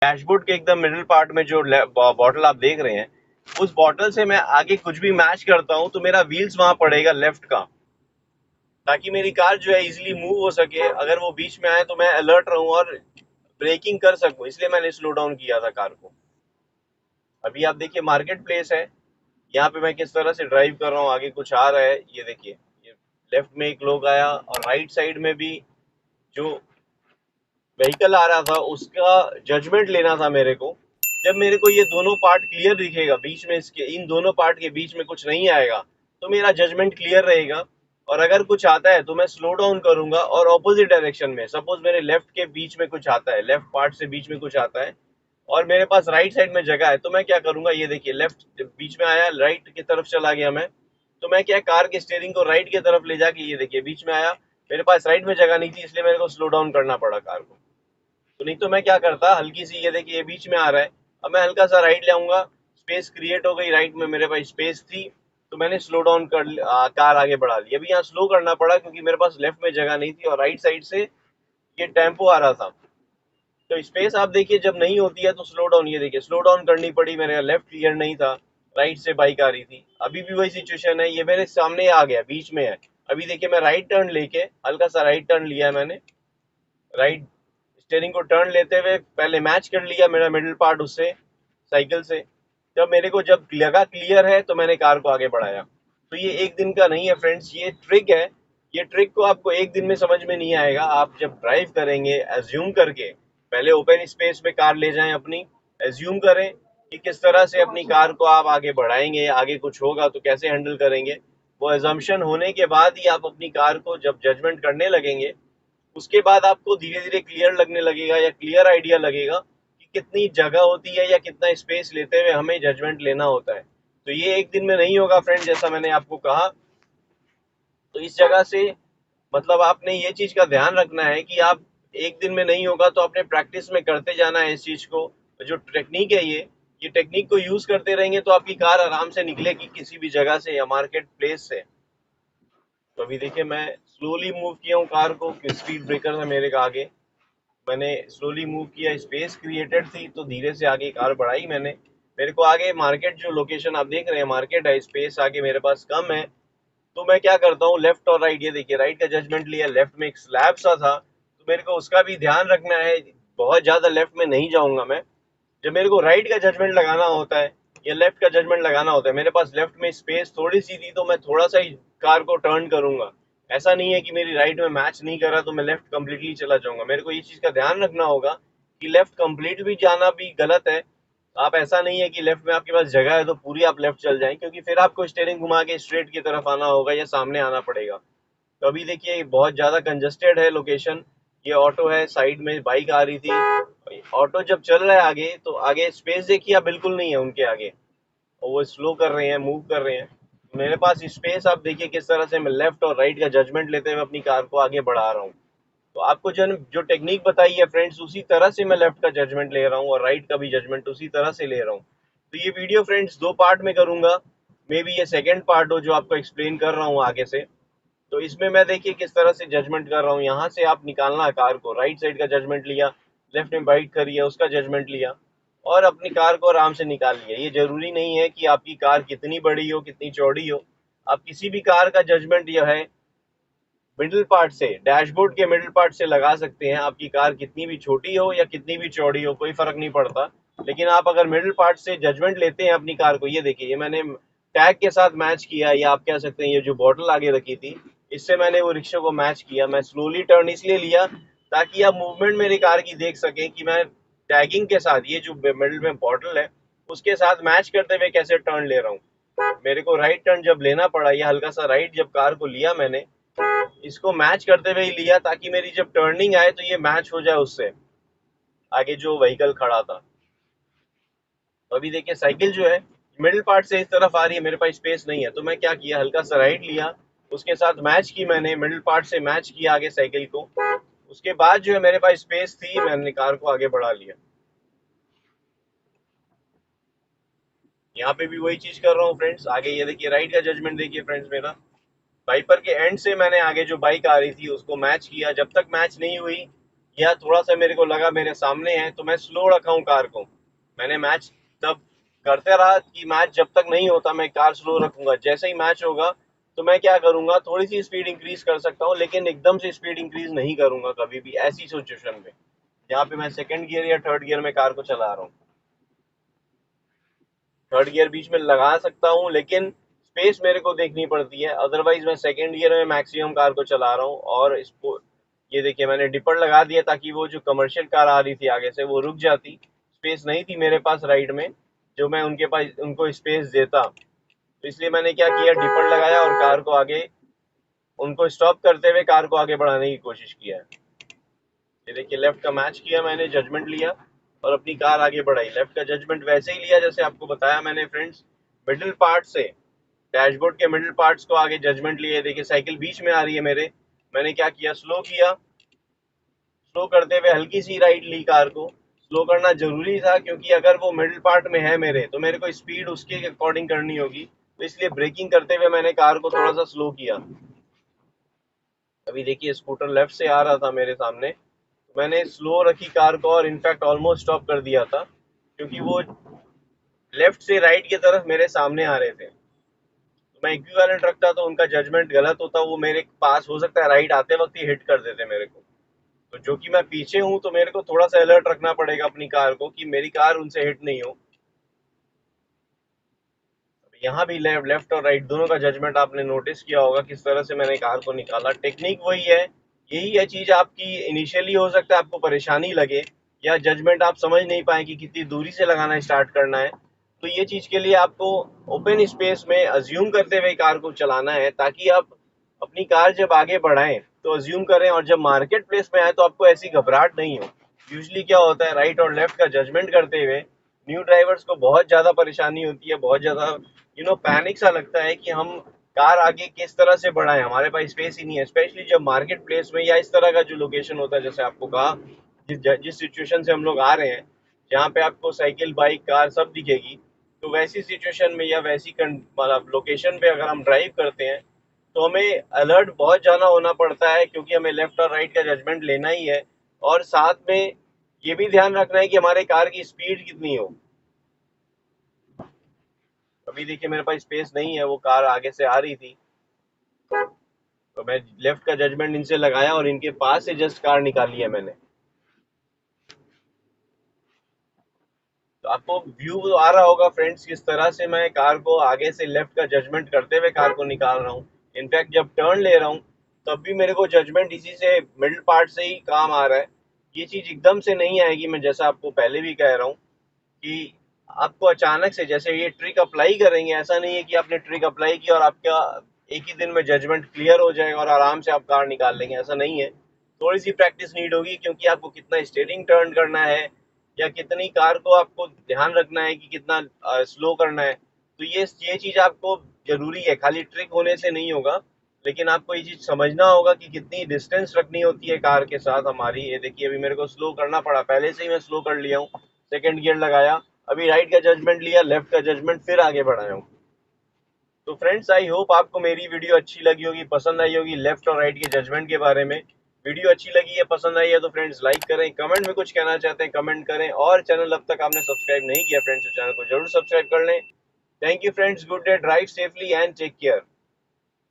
Dashboard के एकदम middle part में जो बॉटल आप देख रहे हैं, उस बॉटल से मैं आगे कुछ भी मैच करता हूं तो मेरा व्हील्स वहां पड़ेगा लेफ्ट का, ताकि मेरी कार जो है इजीली मूव हो सके। अगर वो बीच में आए तो मैं अलर्ट रहूं और ब्रेकिंग कर सकूं, इसलिए मैंने स्लो डाउन किया था कार को। अभी आप देखिए मार्केट प्लेस है, यहाँ पे मैं किस तरह से ड्राइव कर रहा हूँ, आगे कुछ आ रहा है, ये देखिए, ये लेफ्ट में एक लोग आया और राइट साइड में भी जो व्हीकल आ रहा था उसका जजमेंट लेना था मेरे को। जब मेरे को ये दोनों पार्ट क्लियर दिखेगा, बीच में इसके इन दोनों पार्ट के बीच में कुछ नहीं आएगा, तो मेरा जजमेंट क्लियर रहेगा। और अगर कुछ आता है तो मैं स्लो डाउन करूंगा और ऑपोजिट डायरेक्शन में, सपोज मेरे लेफ्ट के बीच में कुछ आता है, लेफ्ट पार्ट से बीच में कुछ आता है और मेरे पास राइट साइड में जगह है, तो मैं क्या करूंगा, ये देखिए लेफ्ट बीच में आया, राइट की तरफ चला गया मैं, तो मैं क्या कार के स्टीयरिंग को राइट की तरफ ले जाके, ये देखिए बीच में आया, मेरे पास राइट में जगह नहीं थी, इसलिए मेरे को स्लो डाउन करना पड़ा कार को। तो नहीं तो मैं क्या करता, हल्की सी, ये देखिए ये बीच में आ रहा है, अब मैं हल्का सा राइट ले आऊंगा, स्पेस क्रिएट हो गई, राइट में मेरे पास स्पेस थी, तो मैंने स्लो डाउन कर कार आगे बढ़ा ली। अभी यहाँ स्लो करना पड़ा क्योंकि मेरे पास लेफ्ट में जगह नहीं थी और राइट साइड से ये टेम्पो आ रहा था। तो स्पेस आप देखिए जब नहीं होती है तो स्लो डाउन, ये देखिए स्लो डाउन करनी पड़ी, मेरे लेफ्ट क्लियर नहीं था, राइट से बाइक आ रही थी। अभी भी वही सिचुएशन है, ये मेरे सामने आ गया, बीच में है। अभी देखिए मैं राइट टर्न लेके, हल्का सा राइट टर्न लिया है मैंने, राइट स्टेयरिंग को टर्न लेते हुए पहले मैच कर लिया मेरा मिडिल पार्ट उससे, साइकिल से। जब मेरे को जब लगा क्लियर है तो मैंने कार को आगे बढ़ाया। तो ये एक दिन का नहीं है फ्रेंड्स, ये ट्रिक है। ये ट्रिक को आपको एक दिन में समझ में नहीं आएगा, आप जब ड्राइव करेंगे एज्यूम करके, पहले ओपन स्पेस में कार ले जाएं अपनी, एज्यूम करें कि किस तरह से अपनी कार को आप आगे बढ़ाएंगे, आगे कुछ होगा तो कैसे हैंडल करेंगे। वो एजम्पशन होने के बाद ही आप अपनी कार को जब जजमेंट करने लगेंगे, उसके बाद आपको धीरे धीरे क्लियर लगने लगेगा या क्लियर आइडिया लगेगा कि कितनी जगह होती है या कितना स्पेस लेते हुए हमें जजमेंट लेना होता है। तो ये एक दिन में नहीं होगा फ्रेंड, जैसा मैंने आपको कहा। तो इस जगह से मतलब आपने ये चीज का ध्यान रखना है कि आप, एक दिन में नहीं होगा तो आपने प्रैक्टिस में करते जाना है इस चीज को। जो टेक्निक है ये टेक्निक को यूज करते रहेंगे तो आपकी कार आराम से निकलेगी किसी भी जगह से या मार्केट प्लेस से। तो अभी देखिए मैं स्लोली मूव किया हूँ कार को, स्पीड ब्रेकर है मेरे का आगे, मैंने स्लोली मूव किया, स्पेस क्रिएटेड थी तो धीरे से आगे कार बढ़ाई मैंने। मेरे को आगे मार्केट, जो लोकेशन आप देख रहे हैं मार्केट है, स्पेस आगे मेरे पास कम है, तो मैं क्या करता हूँ, लेफ्ट और राइट, ये देखिए राइट का जजमेंट लिया, लेफ्ट में एक स्लैब सा था तो मेरे को उसका भी ध्यान रखना है, बहुत ज्यादा लेफ्ट में नहीं जाऊंगा मैं। जब मेरे को राइट का जजमेंट लगाना होता है या लेफ्ट का जजमेंट लगाना होता है, मेरे पास लेफ्ट में स्पेस थोड़ी सी थी तो मैं थोड़ा सा ही कार को टर्न करूंगा। ऐसा नहीं है कि मेरी राइट में मैच नहीं करा तो मैं लेफ्ट कंप्लीटली चला जाऊंगा। मेरे को ये चीज का ध्यान रखना होगा कि लेफ्ट कंप्लीट भी जाना भी गलत है। आप, ऐसा नहीं है कि लेफ्ट में आपके पास जगह है तो पूरी आप लेफ्ट चल जाएं, क्योंकि फिर आपको स्टेयरिंग घुमा के स्ट्रेट की तरफ आना होगा या सामने आना पड़ेगा। तो अभी देखिए बहुत ज्यादा कंजेस्टेड है लोकेशन, ये ऑटो है, साइड में बाइक आ रही थी, ऑटो जब चल रहा है आगे तो आगे स्पेस देखिए आप, बिल्कुल नहीं है उनके आगे, और वो स्लो कर रहे हैं, मूव कर रहे हैं। मेरे पास स्पेस आप देखिए किस तरह से मैं लेफ्ट और राइट का जजमेंट लेते हुए अपनी कार को आगे बढ़ा रहा हूँ। तो आपको जो जो टेक्निक बताई है फ्रेंड्स, उसी तरह से मैं लेफ्ट का जजमेंट ले रहा हूँ और राइट का भी जजमेंट उसी तरह से ले रहा हूँ। तो ये वीडियो फ्रेंड्स दो पार्ट में करूंगा, मे बी ये सेकेंड पार्ट हो जो आपको एक्सप्लेन कर रहा हूँ आगे से। तो इसमें मैं देखिए किस तरह से जजमेंट कर रहा हूँ, यहाँ से आप निकालना है कार को, राइट साइड का जजमेंट लिया, लेफ्ट में बाइक करी है उसका जजमेंट लिया और अपनी कार को आराम से निकाल लिया। ये जरूरी नहीं है कि आपकी कार कितनी बड़ी हो कितनी चौड़ी हो, आप किसी भी कार का जजमेंट यह है मिडिल पार्ट से, डैशबोर्ड के मिडिल पार्ट से लगा सकते हैं। आपकी कार कितनी भी छोटी हो या कितनी भी चौड़ी हो कोई फर्क नहीं पड़ता, लेकिन आप अगर मिडिल पार्ट से जजमेंट लेते हैं अपनी कार को, ये देखिए ये मैंने टैग के साथ मैच किया, या आप कह सकते हैं ये जो बॉटल आगे रखी थी इससे मैंने वो रिक्शा को मैच किया। मैं स्लोली टर्न इसलिए लिया ताकि आप मूवमेंट मेरी कार की देख सकें कि मैं टैगिंग के साथ, ये जो मिडिल में बॉटल है उसके साथ मैच करते हुए कैसे टर्न ले रहा हूँ। मेरे को राइट टर्न जब लेना पड़ा, या हल्का सा राइट जब कार को लिया मैंने, इसको मैच करते हुए ही लिया ताकि मेरी जब टर्निंग आए तो ये मैच हो जाए उससे, आगे जो व्हीकल खड़ा था। तो अभी देखिए साइकिल जो है मिडिल पार्ट से इस तरफ आ रही है, मेरे पास स्पेस नहीं है, तो मैं क्या किया, हल्का सा राइट लिया, उसके साथ मैच की, मैंने मिडिल पार्ट से मैच किया आगे साइकिल को। उसके बाद जो है मेरे पास स्पेस थी, मैंने कार को आगे बढ़ा लिया। यहाँ पे भी वही चीज कर रहा हूँ फ्रेंड्स। आगे ये देखिए राइट का जजमेंट देखिए फ्रेंड्स, मेरा वाइपर के एंड से मैंने आगे जो बाइक आ रही थी उसको मैच किया, जब तक मैच नहीं हुई या थोड़ा सा मेरे को लगा मेरे सामने है तो मैं स्लो रखा हूँ कार को। मैंने मैच तब करते रहा कि मैच जब तक नहीं होता मैं कार स्लो रखूंगा, जैसे ही मैच होगा तो मैं क्या करूंगा, थोड़ी सी स्पीड इंक्रीज कर सकता हूँ लेकिन एकदम से स्पीड इंक्रीज नहीं करूंगा कभी भी ऐसी सिचुएशन में जहाँ पे मैं सेकंड गियर या थर्ड गियर में कार को चला रहा हूँ। थर्ड गियर बीच में लगा सकता हूँ लेकिन स्पेस मेरे को देखनी पड़ती है, अदरवाइज मैं सेकंड गियर में मैक्सिमम कार को चला रहा हूँ। और इसको ये देखिए मैंने डिपर लगा दिया ताकि वो जो कमर्शियल कार आ रही थी आगे से वो रुक जाती, स्पेस नहीं थी मेरे पास राइट में जो मैं उनके पास उनको स्पेस देता, तो इसलिए मैंने क्या किया, डिपर लगाया और कार को आगे उनको स्टॉप करते हुए कार को आगे बढ़ाने की कोशिश किया। ये देखिए लेफ्ट का मैच किया मैंने, जजमेंट लिया और अपनी कार आगे बढ़ाई। लेफ्ट का जजमेंट वैसे ही लिया जैसे आपको बताया मैंने फ्रेंड्स, मिडिल पार्ट से, डैशबोर्ड के मिडिल पार्ट्स को आगे जजमेंट लिए। देखिए साइकिल बीच में आ रही है मेरे, मैंने क्या किया, स्लो किया, स्लो करते हुए हल्की सी राइट ली कार को। स्लो करना जरूरी था क्योंकि अगर वो मिडिल पार्ट में है मेरे तो मेरे को स्पीड उसके अकॉर्डिंग करनी होगी, तो इसलिए ब्रेकिंग करते हुए मैंने कार को थोड़ा सा स्लो किया। अभी देखिए स्कूटर लेफ्ट से आ रहा था मेरे सामने, मैंने स्लो रखी कार को और इनफैक्ट ऑलमोस्ट स्टॉप कर दिया था क्योंकि वो लेफ्ट से राइट की तरफ मेरे सामने आ रहे थे। तो मैं इक्विवेलेंट रखता तो उनका जजमेंट गलत होता, वो मेरे पास हो सकता है राइट आते वक्त ही हिट कर देते मेरे को। तो जो कि मैं पीछे हूं तो मेरे को थोड़ा सा अलर्ट रखना पड़ेगा अपनी कार को कि मेरी कार उनसे हिट नहीं हो। यहाँ भी लेफ्ट और राइट दोनों का जजमेंट आपने नोटिस किया होगा किस तरह से मैंने कार को निकाला। टेक्निक वही है, यही है चीज आपकी इनिशियली हो सकता है आपको परेशानी लगे या जजमेंट आप समझ नहीं पाए कि कितनी दूरी से लगाना स्टार्ट करना है, तो ये चीज के लिए आपको ओपन स्पेस में अज्यूम करते हुए कार को चलाना है ताकि आप अपनी कार जब आगे बढ़ाएं तो अज्यूम करें और जब मार्केट प्लेस में आए तो आपको ऐसी घबराहट नहीं हो। यूजली क्या होता है, राइट और लेफ्ट का जजमेंट करते हुए न्यू ड्राइवर्स को बहुत ज्यादा परेशानी होती है, बहुत ज्यादा पैनिक सा लगता है कि हम कार आगे किस तरह से बढ़ाएं, हमारे पास स्पेस ही नहीं है, स्पेशली जब मार्केट प्लेस में या इस तरह का जो लोकेशन होता है जैसे आपको कहा, जिस सिचुएशन से हम लोग आ रहे हैं जहाँ पे आपको साइकिल बाइक कार सब दिखेगी, तो वैसी सिचुएशन में या वैसी मतलब लोकेशन पे अगर हम ड्राइव करते हैं तो हमें अलर्ट बहुत ज्यादा होना पड़ता है क्योंकि हमें लेफ्ट और राइट का जजमेंट लेना ही है और साथ में ये भी ध्यान रखना है कि हमारे कार की स्पीड कितनी हो। अभी देखिए मेरे पास स्पेस नहीं है, वो कार आगे से आ रही थी तो मैं लेफ्ट का जजमेंट इनसे लगाया और इनके पास से जस्ट कार निकाली है मैंने। तो आपको व्यू आ रहा होगा फ्रेंड्स किस तरह से मैं कार को आगे से लेफ्ट का जजमेंट करते हुए कार को निकाल रहा हूँ। इनफैक्ट जब टर्न ले रहा हूँ तब भी मेरे को जजमेंट इसी से मिडिल पार्ट से ही काम आ रहा है। ये चीज एकदम से नहीं आएगी, मैं जैसा आपको पहले भी कह रहा हूँ कि आपको अचानक से जैसे ये ट्रिक अप्लाई करेंगे, ऐसा नहीं है कि आपने ट्रिक अप्लाई की और आपका एक ही दिन में जजमेंट क्लियर हो जाएगा और आराम से आप कार निकाल लेंगे, ऐसा नहीं है। थोड़ी सी प्रैक्टिस नीड होगी क्योंकि आपको कितना स्टीयरिंग टर्न करना है या कितनी कार को आपको ध्यान रखना है कि कितना स्लो करना है, तो ये चीज आपको जरूरी है, खाली ट्रिक होने से नहीं होगा। लेकिन आपको ये चीज समझना होगा कि कितनी डिस्टेंस रखनी होती है कार के साथ हमारी। ये देखिए अभी मेरे को स्लो करना पड़ा, पहले से ही मैं स्लो कर लिया हूँ, सेकंड गियर लगाया, अभी राइट का जजमेंट लिया, लेफ्ट का जजमेंट फिर आगे बढ़ाया हूँ। तो फ्रेंड्स आई होप आपको मेरी वीडियो अच्छी लगी होगी, पसंद आई होगी लेफ्ट और राइट के जजमेंट के बारे में। वीडियो अच्छी लगी है, पसंद आई है तो फ्रेंड्स लाइक करें, कमेंट में कुछ कहना चाहते हैं कमेंट करें और चैनल अब तक आपने सब्सक्राइब नहीं किया फ्रेंड्स तो चैनल को जरूर सब्सक्राइब कर लें। Thank you friends, good day, drive safely and take care.